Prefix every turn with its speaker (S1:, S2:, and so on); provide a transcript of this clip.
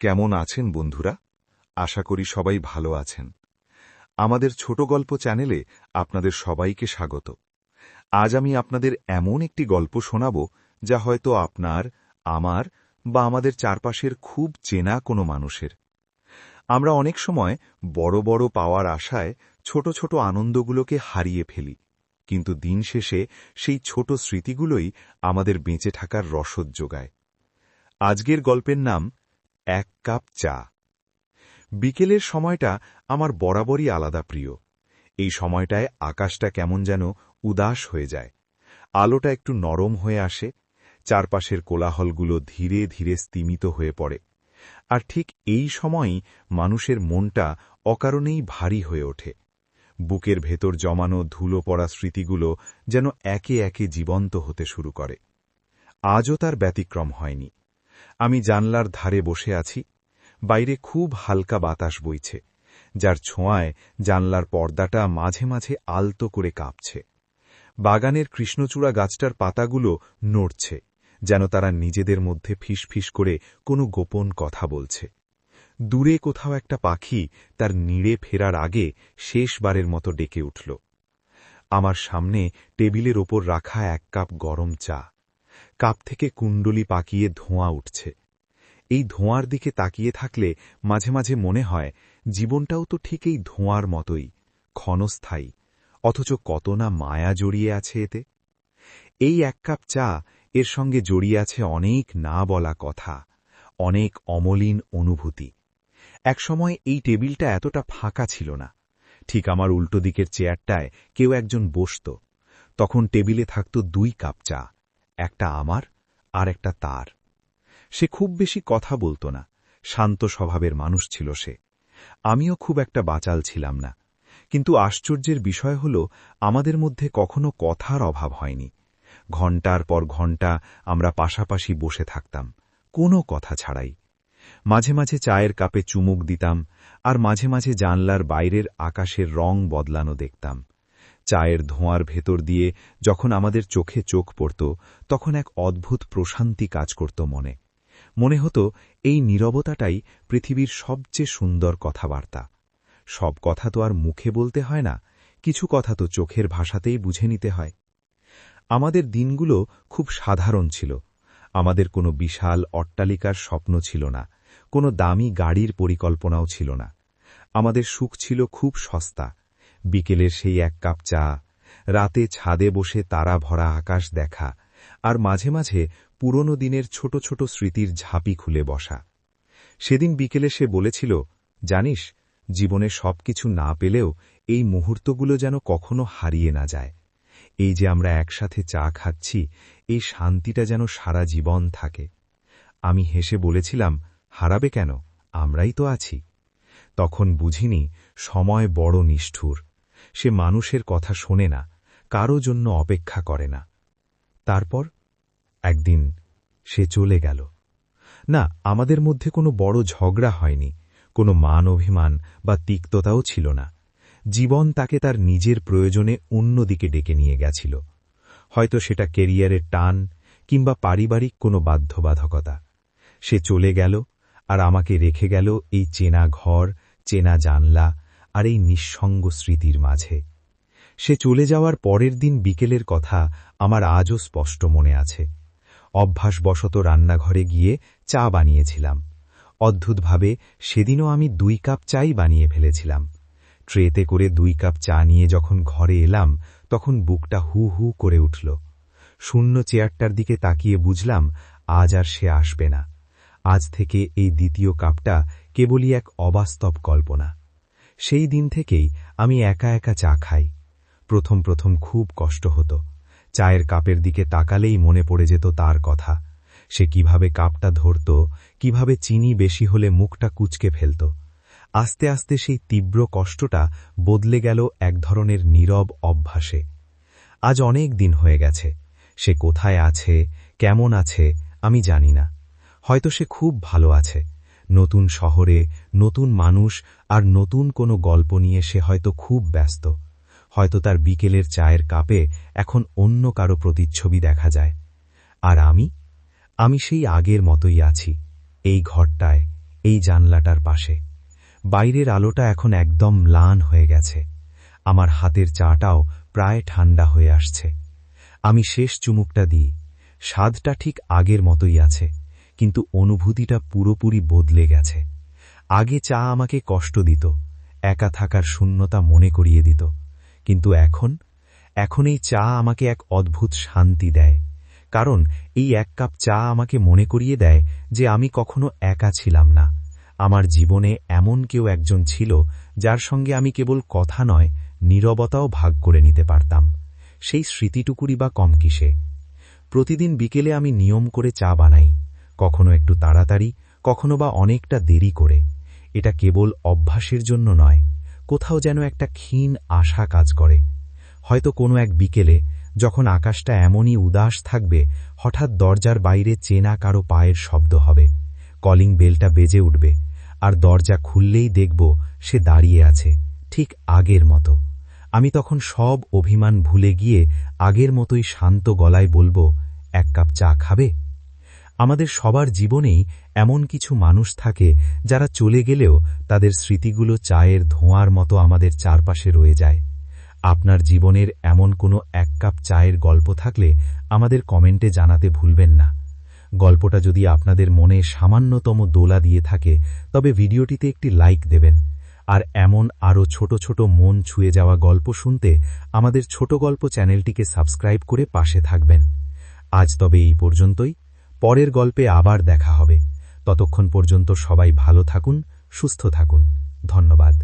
S1: কেমন আছেন বন্ধুরা? আশা করি সবাই ভালো আছেন। আমাদের ছোট গল্প চ্যানেলে আপনাদের সবাইকে স্বাগত। আজ আমি আপনাদের এমন একটি গল্প শোনাব যা হয়তো আপনার, আমার বা আমাদের চারপাশের খুব চেনা কোনো মানুষের। আমরা অনেক সময় বড় বড় পাওয়ার আশায় ছোট ছোট আনন্দগুলোকে হারিয়ে ফেলি, কিন্তু দিন শেষে সেই ছোট স্মৃতিগুলোই আমাদের বেঁচে থাকার রসদ যোগায়। আজকের গল্পের নাম এক কাপ চা। বিকেলের সময়টা আমার বরাবরই আলাদা প্রিয়। এই সময়টায় আকাশটা কেমন যেন উদাস হয়ে যায়, আলোটা একটু নরম হয়ে আসে, চারপাশের কোলাহলগুলো ধীরে ধীরে স্তিমিত হয়ে পড়ে। আর ঠিক এই সময়ই মানুষের মনটা অকারণেই ভারী হয়ে ওঠে। বুকের ভেতর জমানো ধুলো পড়া স্মৃতিগুলো যেন একে একে জীবন্ত হতে শুরু করে। আজও তার ব্যতিক্রম হয়নি। আমি জানলার ধারে বসে আছি। বাইরে খুব হালকা বাতাস বইছে, যার ছোঁয়ায় জানলার পর্দাটা মাঝে মাঝে আলতো করে কাঁপছে। বাগানের কৃষ্ণচূড়া গাছটার পাতাগুলো নড়ছে, যেন তারা নিজেদের মধ্যে ফিসফিস করে কোনো গোপন কথা বলছে। দূরে কোথাও একটা পাখি তার নিড়ে ফেরার আগে শেষবারের মতো ডেকে উঠল। আমার সামনে টেবিলের ওপর রাখা এক কাপ গরম চা। কাপ থেকে কুণ্ডলি পাকিয়ে ধোঁয়া উঠছে। এই ধোঁয়ার দিকে তাকিয়ে থাকলে মাঝে মাঝে মনে হয় জীবনটাও তো ঠিক এই ধোঁয়ার মতোই, ক্ষণস্থায়ী, অথচ কত না মায়া জড়িয়ে আছে এতে। এই এক কাপ চা, এর সঙ্গে জড়িয়ে আছে অনেক না বলা কথা, অনেক অমলিন অনুভূতি। একসময় এই টেবিলটা এতটা ফাঁকা ছিল না। ঠিক আমার উল্টো দিকের চেয়ারটায় কেউ একজন বসত। তখন টেবিলে থাকত 2 কাপ চা, একটা আমার আর একটা তার। সে খুব বেশি কথা বলত না, শান্ত স্বভাবের মানুষ ছিল সে। আমিও খুব একটা বাচাল ছিলাম না, কিন্তু আশ্চর্যের বিষয় হল আমাদের মধ্যে কখনো কথার অভাব হয়নি। ঘণ্টার পর ঘণ্টা আমরা পাশাপাশি বসে থাকতাম, কোনো কথা ছাড়াই। মাঝে মাঝে চায়ের কাপে চুমুক দিতাম, আর মাঝে মাঝে জানলার বাইরের আকাশের রং বদলানো দেখতাম। চায়ের ধোঁয়ার ভেতর দিয়ে যখন আমাদের চোখে চোখ পড়ত, তখন এক অদ্ভুত প্রশান্তি কাজ করত মনে। মনে হতো এই নীরবতাটাই পৃথিবীর সবচেয়ে সুন্দর কথাবার্তা। সব কথা তো আর মুখে বলতে হয় না, কিছু কথা তো চোখের ভাষাতেই বুঝে নিতে হয়। আমাদের দিনগুলো খুব সাধারণ ছিল। আমাদের কোনো বিশাল অট্টালিকার স্বপ্ন ছিল না, কোনো দামি গাড়ির পরিকল্পনাও ছিল না। আমাদের সুখ ছিল খুব সস্তা। বিকেলের সেই এক কাপ চা, রাতে ছাদে বসে তারা ভরা আকাশ দেখা, আর মাঝে মাঝে পুরনো দিনের ছোট ছোট স্মৃতির ঝাঁপি খুলে বসা। সেদিন বিকেলে সে বলেছিল, জানিস, জীবনে সবকিছু না পেলেও এই মুহূর্তগুলো যেন কখনো হারিয়ে না যায়। এই যে আমরা একসাথে চা খাচ্ছি, এই শান্তিটা যেন সারা জীবন থাকে। আমি হেসে বলেছিলাম, হারাবে কেন, আমরাই তো আছি। তখন বুঝিনি সময় বড় নিষ্ঠুর। সে মানুষের কথা শোনে না, কারো জন্য অপেক্ষা করে না। তারপর একদিন সে চলে গেল। না, আমাদের মধ্যে কোনো বড় ঝগড়া হয়নি, কোনো মান অভিমান বা তিক্ততাও ছিল না। জীবন তাকে তার নিজের প্রয়োজনে অন্যদিকে ডেকে নিয়ে গেছিল। হয়তো সেটা কেরিয়ারের টান কিংবা পারিবারিক কোনো বাধ্যবাধকতা। সে চলে গেল, আর আমাকে রেখে গেল এই চেনা ঘর, চেনা জানলা আর এই নিঃসঙ্গ স্মৃতির মাঝে। সে চলে যাওয়ার পরের দিন বিকেলের কথা আমার আজও স্পষ্ট মনে আছে। অভ্যাসবশত রান্নাঘরে গিয়ে চা বানিয়েছিলাম। অদ্ভুতভাবে সেদিনও আমি 2 কাপ চাই বানিয়ে ফেলেছিলাম। ট্রেতে করে 2 কাপ চা নিয়ে যখন ঘরে এলাম, তখন বুকটা হু হু করে উঠল। শূন্য চেয়ারটার দিকে তাকিয়ে বুঝলাম আজ আর সে আসবে না। আজ থেকে এই দ্বিতীয় কাপটা কেবলই এক অবাস্তব কল্পনা। সেই দিন থেকেই আমি একা একা চা খাই। প্রথম প্রথম খুব কষ্ট হতো। চায়ের কাপের দিকে তাকালেই মনে পড়ে যেত তার কথা। সে কিভাবে কাপটা ধরত, কিভাবে চিনি বেশি হলে মুখটা কুঁচকে ফেলত। আস্তে আস্তে সেই তীব্র কষ্টটা বদলে গেল এক ধরনের নীরব অভ্যাসে। আজ অনেক দিন হয়ে গেছে। সে কোথায় আছে, কেমন আছে আমি জানি না। হয়তো সে খুব ভালো আছে। নতুন শহরে, নতুন মানুষ আর নতুন কোনো গল্প নিয়ে সে হয়তো খুব ব্যস্ত। হয়তো তার বিকেলের চায়ের কাপে এখন অন্য কারো প্রতিচ্ছবি দেখা যায়। আর আমি সেই আগের মতোই আছি, এই ঘরটায়,
S2: এই জানলাটার পাশে। বাইরের আলোটা এখন একদম ম্লান হয়ে গেছে। আমার হাতের চাটাও প্রায় ঠান্ডা হয়ে আসছে। আমি শেষ চুমুকটা দিই। স্বাদটা ঠিক আগের মতোই আছে, কিন্তু অনুভূতিটা পুরোপুরি বদলে গেছে। আগে চা আমাকে কষ্ট দিত, একা থাকার শূন্যতা মনে করিয়ে দিত, কিন্তু এখন এই চা আমাকে এক অদ্ভুত শান্তি দেয়। কারণ এই এক কাপ চা আমাকে মনে করিয়ে দেয় যে আমি কখনো একা ছিলাম না। আমার জীবনে এমন কেউ একজন ছিল যার সঙ্গে আমি কেবল কথা নয়, নীরবতাও ভাগ করে নিতে পারতাম। সেই স্মৃতিটুকুরই বা কম কিসে। প্রতিদিন বিকেলে আমি নিয়ম করে চা বানাই, কখনো একটু তাড়াতাড়ি, কখনো বা অনেকটা দেরি করে। এটা কেবল অভ্যাসের জন্য নয়, কোথাও যেন একটা ক্ষীণ আশা কাজ করে। হয়তো কোনো এক বিকেলে, যখন আকাশটা এমনই উদাস থাকবে, হঠাৎ দরজার বাইরে চেনা কারো পায়ের শব্দ হবে, কলিং বেলটা বেজে উঠবে, আর দরজা খুললেই দেখব সে দাঁড়িয়ে আছে, ঠিক আগের মতো। আমি তখন সব অভিমান ভুলে গিয়ে আগের মতোই শান্ত গলায় বলবো, এক কাপ চা খাবে? আমাদের সবার জীবনেই এমন কিছু মানুষ থাকে যারা চলে গেলেও তাদের স্মৃতিগুলো চায়ের ধোঁয়ার মতো আমাদের চারপাশে রয়ে যায়। আপনার জীবনের এমন কোনো এক কাপ চায়ের গল্প থাকলে আমাদের কমেন্টে জানাতে ভুলবেন না। গল্পটা যদি আপনাদের মনে সামান্যতম দোলা দিয়ে থাকে, তবে ভিডিওটিতে একটি লাইক দেবেন। আর এমন আরও ছোট ছোট মন ছুঁয়ে যাওয়া গল্প শুনতে আমাদের ছোট গল্প চ্যানেলটিকে সাবস্ক্রাইব করে পাশে থাকবেন। আজ তবে এই পর্যন্তই। পরের গল্পে আবার দেখা হবে। ততক্ষণ পর্যন্ত সবাই ভালো থাকুন, সুস্থ থাকুন। ধন্যবাদ।